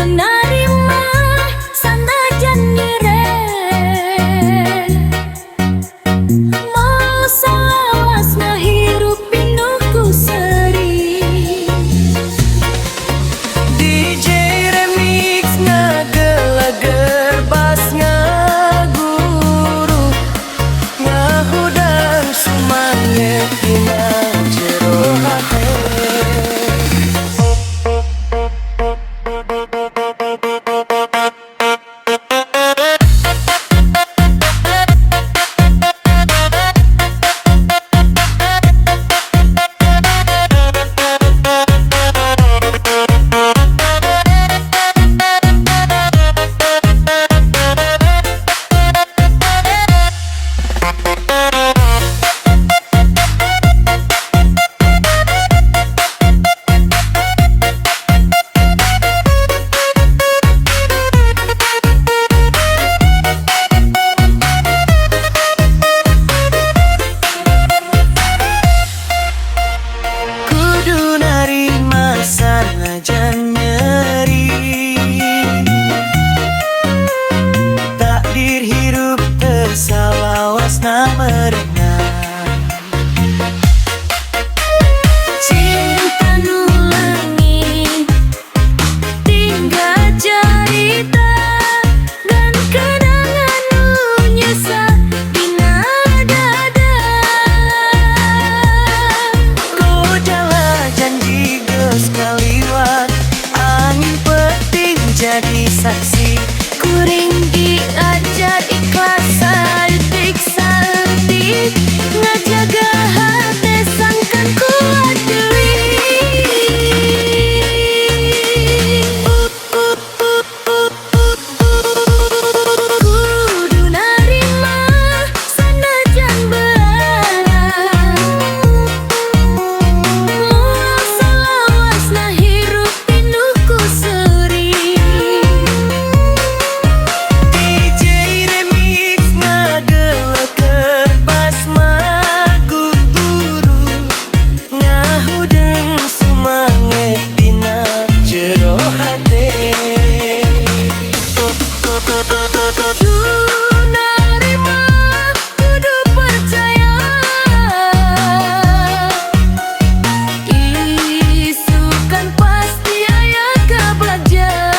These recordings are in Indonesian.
narima sanajan nyereh mau salawas ngahirup pinuhku seri. DJ Remix ngagelager bas ngaguru ngahudang sumanget dina jero hate. Sanajan nyeri takdir hirup tersalawasna merenang. Cinta nu langit tinggal cerita dan kenangan nu nyesah dina dada. Godalah janji geus kaliwat angin peting jadi saksi. Kuring diajar ikhlas saeutik saeutik ngajaga hate sangkan kuat kudu narima sanajan beunang moal salawasna hirup pinuhku seri. DJ Remix ngagelager bas maguru ngahudeng sumanget dina jero hate. Kudu narima kudu percaya isukan pasti aya kabagjan.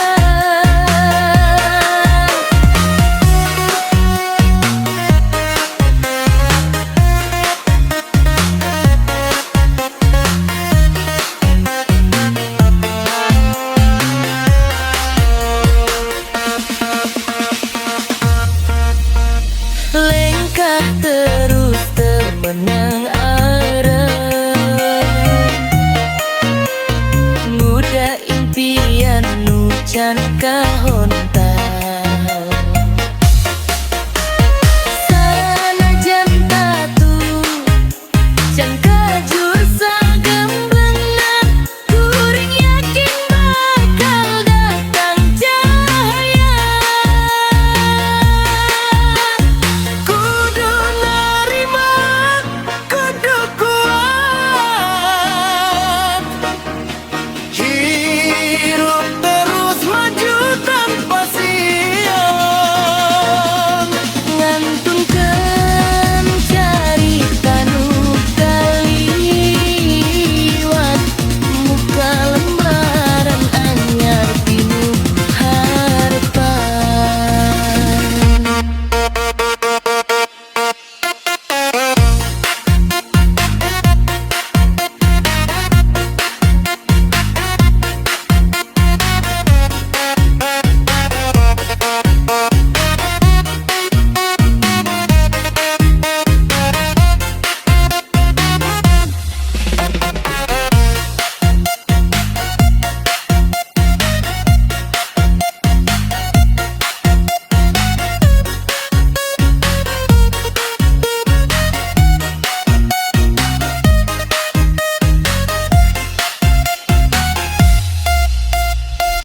Lengkah terus temenang arah muda impian nu can kahontal. Sanajan tatu can kajur sagembengan kuring yakin bakal datang cahaya. Kudu narima kudu kuat